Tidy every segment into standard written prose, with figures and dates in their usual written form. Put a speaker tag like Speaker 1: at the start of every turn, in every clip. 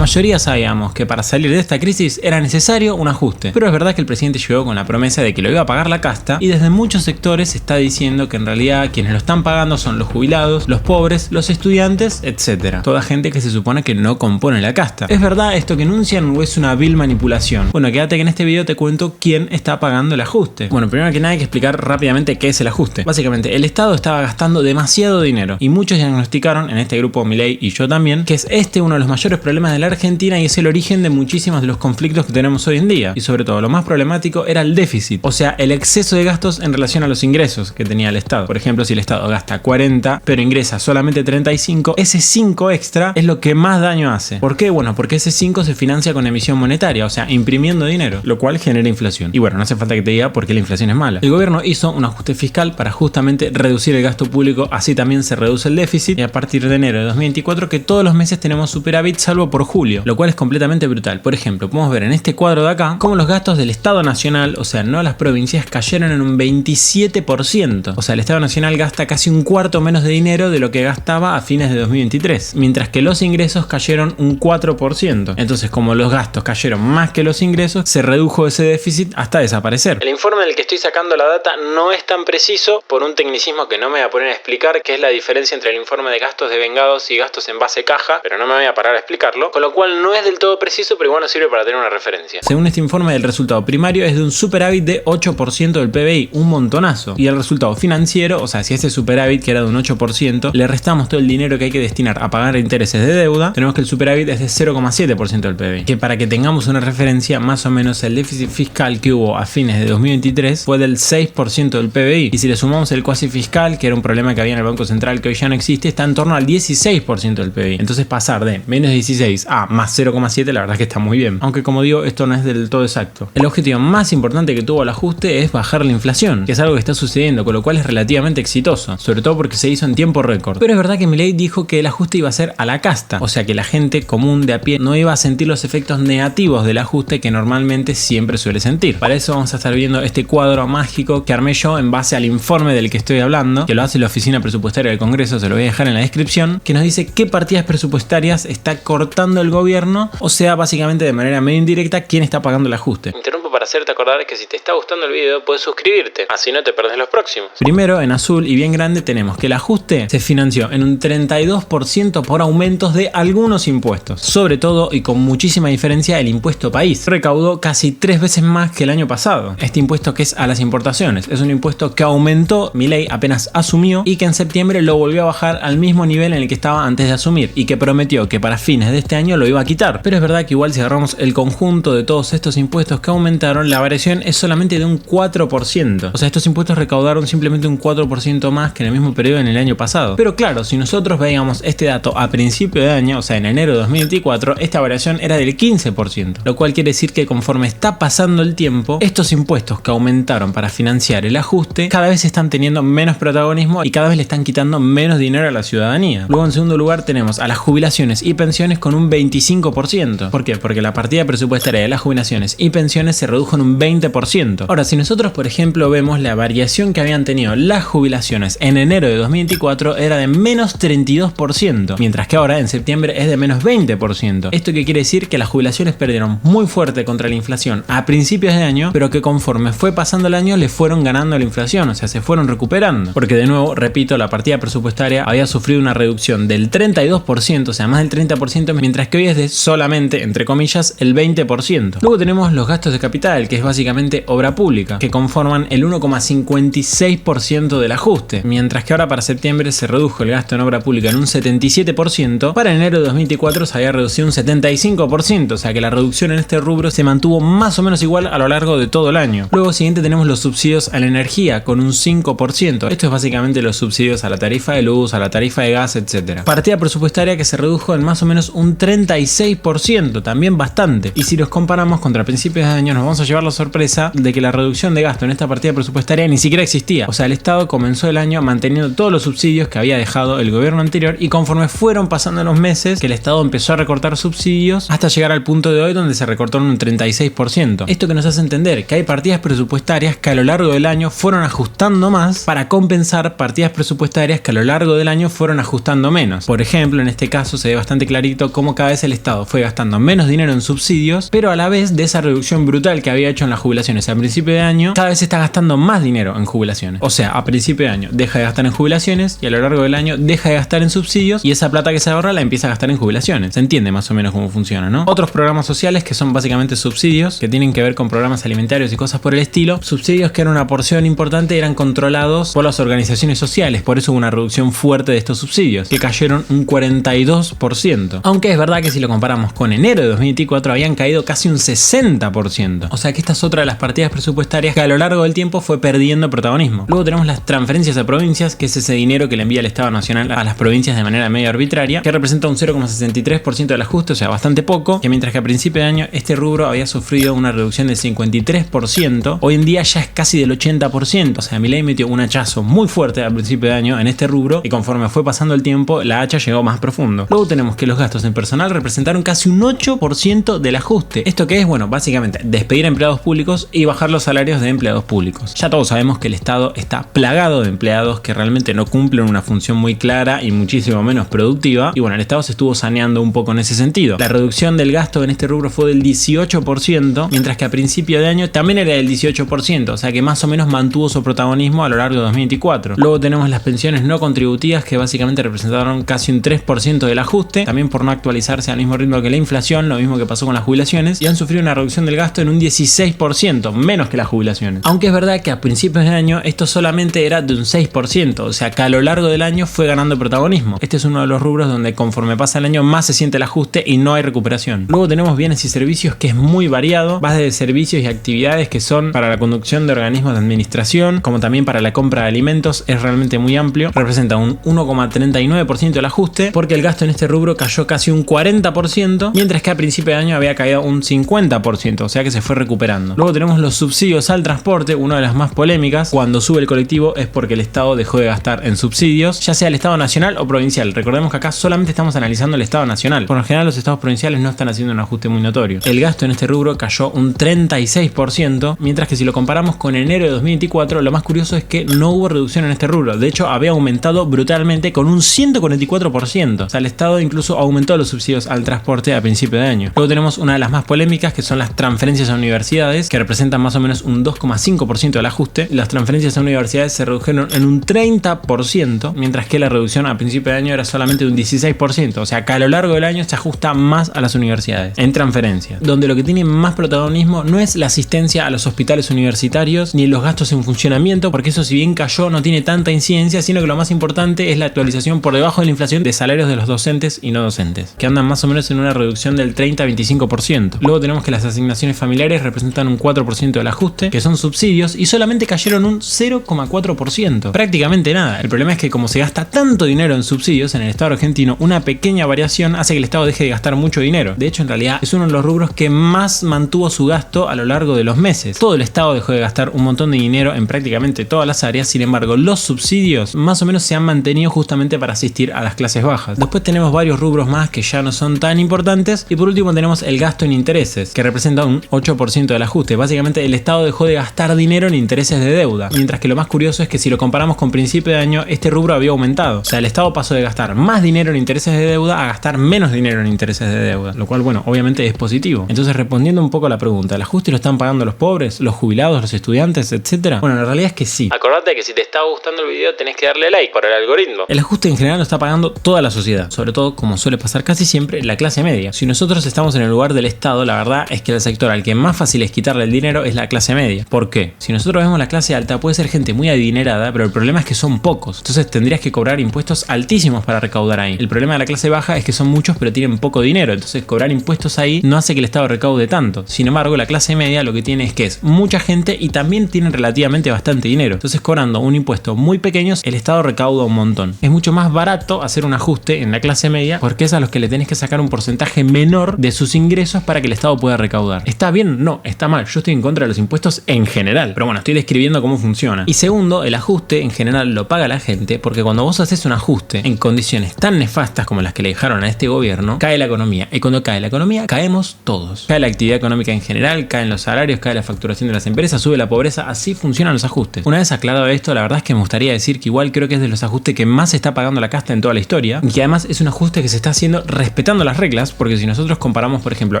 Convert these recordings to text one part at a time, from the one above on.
Speaker 1: mayoría sabíamos que para salir de esta crisis era necesario un ajuste, pero es verdad que el presidente llegó con la promesa de que lo iba a pagar la casta y desde muchos sectores se está diciendo que en realidad quienes lo están pagando son los jubilados, los pobres, los estudiantes, etc. Toda gente que se supone que no compone la casta. ¿Es verdad esto que enuncian o es una vil manipulación? Bueno, quédate que en este video te cuento quién está pagando el ajuste. Bueno, primero que nada hay que explicar rápidamente qué es el ajuste. Básicamente, el Estado estaba gastando demasiado dinero y muchos diagnosticaron, en este grupo Milei y yo también, que es uno de los mayores problemas de la Argentina y es el origen de muchísimos de los conflictos que tenemos hoy en día. Y sobre todo, lo más problemático era el déficit, o sea, el exceso de gastos en relación a los ingresos que tenía el Estado. Por ejemplo, si el Estado gasta 40, pero ingresa solamente 35, ese 5 extra es lo que más daño hace. ¿Por qué? Bueno, porque ese 5 se financia con emisión monetaria, o sea, imprimiendo dinero, lo cual genera inflación. Y bueno, no hace falta que te diga por qué la inflación es mala. El gobierno hizo un ajuste fiscal para justamente reducir el gasto público, así también se reduce el déficit, y a partir de enero de 2024 que todos los meses tenemos superávit salvo por julio, lo cual es completamente brutal. Por ejemplo, podemos ver en este cuadro de acá cómo los gastos del Estado Nacional, o sea, no las provincias, cayeron en un 27%. O sea, el Estado Nacional gasta casi un cuarto menos de dinero de lo que gastaba a fines de 2023, mientras que los ingresos cayeron un 4%. Entonces, como los gastos cayeron más que los ingresos, se redujo ese déficit hasta desaparecer. El informe del que estoy sacando la data no es tan preciso por un tecnicismo que no me voy a poner a explicar, que es la diferencia entre el informe de gastos de vengados y gastos en base caja, pero no me voy a parar a explicarlo, con lo cual no es del todo preciso, pero igual nos sirve para tener una referencia. Según este informe, el resultado primario es de un superávit de 8% del PBI, un montonazo. Y el resultado financiero, o sea, si ese superávit que era de un 8%, le restamos todo el dinero que hay que destinar a pagar intereses de deuda, tenemos que el superávit es de 0,7% del PBI. Que para que tengamos una referencia, más o menos el déficit fiscal que hubo a fines de 2023 fue del 6% del PBI. Y si le sumamos el cuasi fiscal, que era un problema que había en el Banco Central que hoy ya no existe, está en torno al 16% del PBI. Entonces pasar de menos 16 a más 0,7 la verdad es que está muy bien. Aunque como digo, esto no es del todo exacto. El objetivo más importante que tuvo el ajuste es bajar la inflación, que es algo que está sucediendo, con lo cual es relativamente exitoso, sobre todo porque se hizo en tiempo récord. Pero es verdad que Milei dijo que el ajuste iba a ser a la casta, o sea que la gente común de a pie no iba a sentir los efectos negativos del ajuste que normalmente siempre suele sentir. Para eso vamos a estar viendo este cuadro mágico que armé yo en base al informe del que estoy hablando, que lo hace la Oficina Presupuestaria del Congreso, se lo voy a dejar en la descripción, que nos dice qué partidas presupuestarias está cortando el gobierno, o sea, básicamente de manera medio indirecta, quién está pagando el ajuste. Interrumpo para hacerte acordar que si te está gustando el video puedes suscribirte, así no te perdés los próximos. Primero, en azul y bien grande tenemos que el ajuste se financió en un 32% por aumentos de algunos impuestos, sobre todo y con muchísima diferencia el impuesto país. Recaudó casi 3 veces más que el año pasado. Este impuesto que es a las importaciones es un impuesto que aumentó Milei apenas asumió y que en septiembre lo volvió a bajar al mismo nivel en el que estaba antes de asumir y que prometió que para fines de este año lo iba a quitar. Pero es verdad que igual si agarramos el conjunto de todos estos impuestos que aumentaron, la variación es solamente de un 4%. O sea, estos impuestos recaudaron simplemente un 4% más que en el mismo periodo en el año pasado. Pero claro, si nosotros veíamos este dato a principio de año, o sea en enero de 2024, esta variación era del 15%, lo cual quiere decir que conforme está pasando el tiempo, estos impuestos que aumentaron para financiar el ajuste cada vez están teniendo menos protagonismo y cada vez le están quitando menos dinero a la ciudadanía. Luego en segundo lugar tenemos a las jubilaciones y pensiones con un 25%. ¿Por qué? Porque la partida presupuestaria de las jubilaciones y pensiones se redujo en un 20%. Ahora, si nosotros por ejemplo vemos la variación que habían tenido las jubilaciones en enero de 2024 era de menos 32%, mientras que ahora en septiembre es de menos 20%. ¿Esto qué quiere decir? Que las jubilaciones perdieron muy fuerte contra la inflación a principios de año, pero que conforme fue pasando el año le fueron ganando la inflación, o sea, se fueron recuperando. Porque de nuevo, repito, la partida presupuestaria había sufrido una reducción del 32%, o sea, más del 30%, mientras que hoy es de solamente, entre comillas, el 20%. Luego tenemos los gastos de capital, que es básicamente obra pública, que conforman el 1,56% del ajuste, mientras que ahora para septiembre se redujo el gasto en obra pública en un 77%, para enero de 2024 se había reducido un 75%, o sea que la reducción en este rubro se mantuvo más o menos igual a lo largo de todo el año. Luego siguiente tenemos los subsidios a la energía con un 5%. Esto es básicamente los subsidios a la tarifa de luz, a la tarifa de gas, etc. Partida presupuestaria que se redujo en más o menos un 36%, también bastante. Y si los comparamos contra principios de año nos vamos vamos a llevar la sorpresa de que la reducción de gasto en esta partida presupuestaria ni siquiera existía. O sea, el Estado comenzó el año manteniendo todos los subsidios que había dejado el gobierno anterior, y conforme fueron pasando los meses que el Estado empezó a recortar subsidios hasta llegar al punto de hoy donde se recortó en un 36%. Esto que nos hace entender que hay partidas presupuestarias que a lo largo del año fueron ajustando más para compensar partidas presupuestarias que a lo largo del año fueron ajustando menos. Por ejemplo, en este caso se ve bastante clarito cómo cada vez el Estado fue gastando menos dinero en subsidios, pero a la vez de esa reducción brutal que había hecho en las jubilaciones a principio de año, cada vez se está gastando más dinero en jubilaciones. O sea, a principio de año deja de gastar en jubilaciones y a lo largo del año deja de gastar en subsidios, y esa plata que se ahorra la empieza a gastar en jubilaciones. Se entiende más o menos cómo funciona, ¿no? Otros programas sociales que son básicamente subsidios, que tienen que ver con programas alimentarios y cosas por el estilo, subsidios que eran una porción importante, eran controlados por las organizaciones sociales, por eso hubo una reducción fuerte de estos subsidios, que cayeron un 42%. Aunque es verdad que si lo comparamos con enero de 2024 habían caído casi un 60%. O sea que esta es otra de las partidas presupuestarias que a lo largo del tiempo fue perdiendo protagonismo. Luego tenemos las transferencias a provincias, que es ese dinero que le envía el Estado Nacional a las provincias de manera medio arbitraria, que representa un 0,63% del ajuste, o sea, bastante poco, que mientras que a principio de año este rubro había sufrido una reducción del 53%, hoy en día ya es casi del 80%. O sea, Milei metió un hachazo muy fuerte al principio de año en este rubro, y conforme fue pasando el tiempo, la hacha llegó más profundo. Luego tenemos que los gastos en personal representaron casi un 8% del ajuste. ¿Esto qué es? Bueno, básicamente despedir a empleados públicos y bajar los salarios de empleados públicos. Ya todos sabemos que el Estado está plagado de empleados que realmente no cumplen una función muy clara y muchísimo menos productiva, y bueno, el Estado se estuvo saneando un poco en ese sentido. La reducción del gasto en este rubro fue del 18%, mientras que a principio de año también era del 18%, o sea que más o menos mantuvo su protagonismo a lo largo de 2024. Luego tenemos las pensiones no contributivas, que básicamente representaron casi un 3% del ajuste, también por no actualizarse al mismo ritmo que la inflación, lo mismo que pasó con las jubilaciones, y han sufrido una reducción del gasto en un 16%, menos que las jubilaciones. Aunque es verdad que a principios de año esto solamente era de un 6%, o sea que a lo largo del año fue ganando protagonismo. Este es uno de los rubros donde conforme pasa el año más se siente el ajuste y no hay recuperación. Luego tenemos bienes y servicios, que es muy variado, va desde servicios y actividades que son para la conducción de organismos de administración, como también para la compra de alimentos, es realmente muy amplio, representa un 1,39% del ajuste, porque el gasto en este rubro cayó casi un 40%, mientras que a principio de año había caído un 50%, o sea que se fue recuperando. Luego tenemos los subsidios al transporte, una de las más polémicas. Cuando sube el colectivo es porque el Estado dejó de gastar en subsidios, ya sea el Estado nacional o provincial. Recordemos que acá solamente estamos analizando el Estado nacional. Por lo general los estados provinciales no están haciendo un ajuste muy notorio. El gasto en este rubro cayó un 36%, mientras que si lo comparamos con enero de 2024, lo más curioso es que no hubo reducción en este rubro. De hecho, había aumentado brutalmente con un 144%. O sea, el Estado incluso aumentó los subsidios al transporte a principio de año. Luego tenemos una de las más polémicas, que son las transferencias a universidades, que representan más o menos un 2,5% del ajuste. Las transferencias a universidades se redujeron en un 30%, mientras que la reducción a principio de año era solamente de un 16%. O sea, que a lo largo del año se ajusta más a las universidades en transferencias, donde lo que tiene más protagonismo no es la asistencia a los hospitales universitarios ni los gastos en funcionamiento, porque eso, si bien cayó, no tiene tanta incidencia, sino que lo más importante es la actualización por debajo de la inflación de salarios de los docentes y no docentes, que andan más o menos en una reducción del 30 a 25%. Luego tenemos que las asignaciones familiares representan un 4% del ajuste, que son subsidios, y solamente cayeron un 0,4%. Prácticamente nada. El problema es que como se gasta tanto dinero en subsidios en el Estado argentino, una pequeña variación hace que el Estado deje de gastar mucho dinero. De hecho, en realidad es uno de los rubros que más mantuvo su gasto a lo largo de los meses. Todo el Estado dejó de gastar un montón de dinero en prácticamente todas las áreas. Sin embargo, los subsidios más o menos se han mantenido justamente para asistir a las clases bajas. Después tenemos varios rubros más que ya no son tan importantes, y por último tenemos el gasto en intereses, que representa un 8% del ajuste. Básicamente el Estado dejó de gastar dinero en intereses de deuda, mientras que lo más curioso es que si lo comparamos con principio de año, este rubro había aumentado. O sea, el Estado pasó de gastar más dinero en intereses de deuda a gastar menos dinero en intereses de deuda, lo cual, bueno, obviamente es positivo. Entonces, respondiendo un poco a la pregunta, ¿el ajuste lo están pagando los pobres, los jubilados, los estudiantes, etcétera? Bueno, la realidad es que sí. Acordate que si te está gustando el video tenés que darle like por el algoritmo. El ajuste en general lo está pagando toda la sociedad, sobre todo, como suele pasar casi siempre, la clase media. Si nosotros estamos en el lugar del Estado, la verdad es que el sector al que más fácil es quitarle el dinero es la clase media. ¿Por qué? Si nosotros vemos la clase alta, puede ser gente muy adinerada, pero el problema es que son pocos. Entonces tendrías que cobrar impuestos altísimos para recaudar ahí. El problema de la clase baja es que son muchos pero tienen poco dinero, entonces cobrar impuestos ahí no hace que el Estado recaude tanto. Sin embargo, la clase media lo que tiene es que es mucha gente y también tienen relativamente bastante dinero. Entonces, cobrando un impuesto muy pequeño, el Estado recauda un montón. Es mucho más barato hacer un ajuste en la clase media, porque es a los que le tenés que sacar un porcentaje menor de sus ingresos para que el Estado pueda recaudar. ¿Está bien? no, está mal, yo estoy en contra de los impuestos en general. Pero bueno, estoy describiendo cómo funciona. Y segundo, el ajuste en general lo paga la gente porque cuando vos haces un ajuste en condiciones tan nefastas como las que le dejaron a este gobierno, cae la economía. Y cuando cae la economía, caemos todos. Cae la actividad económica en general, caen los salarios, cae la facturación de las empresas, sube la pobreza. Así funcionan los ajustes. Una vez aclarado esto, la verdad es que me gustaría decir que igual creo que es de los ajustes que más se está pagando la casta en toda la historia. Y que además es un ajuste que se está haciendo respetando las reglas, porque si nosotros comparamos, por ejemplo,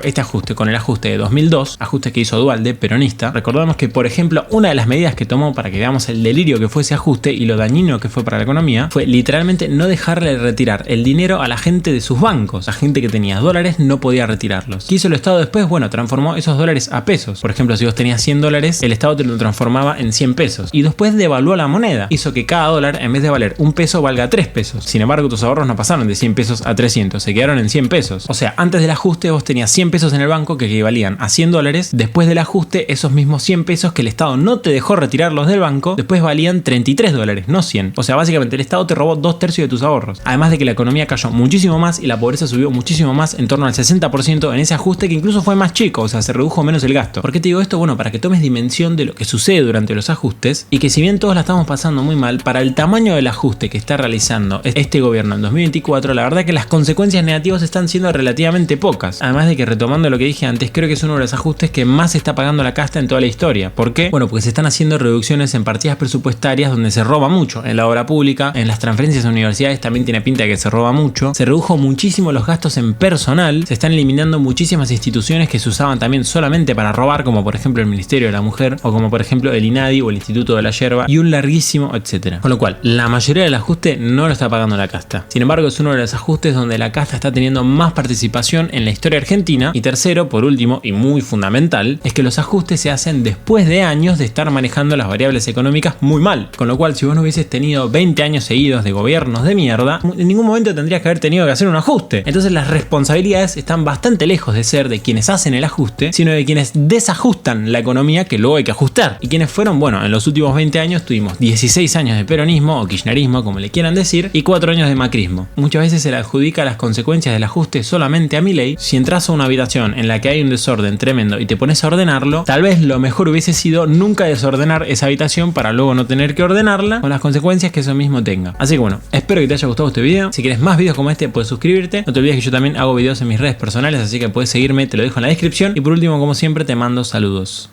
Speaker 1: este ajuste con el ajuste de 2002, ajuste que hizo Duhalde, peronista, recordamos que, por ejemplo, una de las medidas que tomó para que veamos el delirio que fue ese ajuste y lo dañino que fue para la economía, fue literalmente no dejarle retirar el dinero a la gente de sus bancos. La gente que tenía dólares no podía retirarlos. ¿Qué hizo el Estado después? Bueno, transformó esos dólares a pesos. Por ejemplo, si vos tenías 100 dólares, el Estado te lo transformaba en 100 pesos. Y después devaluó la moneda. Hizo que cada dólar, en vez de valer un peso, valga 3 pesos. Sin embargo, tus ahorros no pasaron de 100 pesos a 300, se quedaron en 100 pesos. O sea, antes del ajuste vos tenías 100 pesos en el banco que equivalían a 100 dólares. Después del ajuste, esos mismos 100 pesos que el Estado no te dejó retirarlos del banco, después valían 33 dólares, no 100. O sea, básicamente el Estado te robó 2/3 de tus ahorros. Además de que la economía cayó muchísimo más y la pobreza subió muchísimo más, en torno al 60% en ese ajuste, que incluso fue más chico, o sea, se redujo menos el gasto. ¿Por qué te digo esto? Bueno, para que tomes dimensión de lo que sucede durante los ajustes y que si bien todos la estamos pasando muy mal, para el tamaño del ajuste que está realizando este gobierno en 2024, la verdad que las consecuencias negativas están siendo relativamente pocas. Además de que, retomando lo que dije antes, creo que es uno de los ajustes que más se está pagando la casta en toda la historia. ¿Por qué? Bueno, porque se están haciendo reducciones en partidas presupuestarias donde se roba mucho. En la obra pública, en las transferencias a universidades también tiene pinta de que se roba mucho. Se redujo muchísimo los gastos en personal. Se están eliminando muchísimas instituciones que se usaban también solamente para robar, como por ejemplo el Ministerio de la Mujer, o como por ejemplo el INADI o el Instituto de la Yerba, y un larguísimo etcétera. Con lo cual, la mayoría del ajuste no lo está pagando la casta. Sin embargo, es uno de los ajustes donde la casta está teniendo más participación en la historia argentina. Y tercero, por último, y muy fundamental, es que los ajustes se hacen después de años de estar manejando las variables económicas muy mal. Con lo cual, si vos no hubieses tenido 20 años seguidos de gobiernos de mierda, en ningún momento tendrías que haber tenido que hacer un ajuste. Entonces las responsabilidades están bastante lejos de ser de quienes hacen el ajuste, sino de quienes desajustan la economía que luego hay que ajustar. ¿Y quienes fueron? Bueno, en los últimos 20 años tuvimos 16 años de peronismo o kirchnerismo, como le quieran decir, y 4 años de macrismo. Muchas veces se le adjudica las consecuencias del ajuste solamente a Milei. Si entras a una habitación en la que hay un desorden tremendo y te pones a ordenarlo, tal vez lo mejor hubiese sido nunca desordenar esa habitación para luego no tener que ordenarla, con las consecuencias que eso mismo tenga. Así que bueno, espero que te haya gustado este video. Si quieres más videos como este, puedes suscribirte. No te olvides que yo también hago videos en mis redes personales, así que puedes seguirme, te lo dejo en la descripción. Y por último, como siempre, te mando saludos.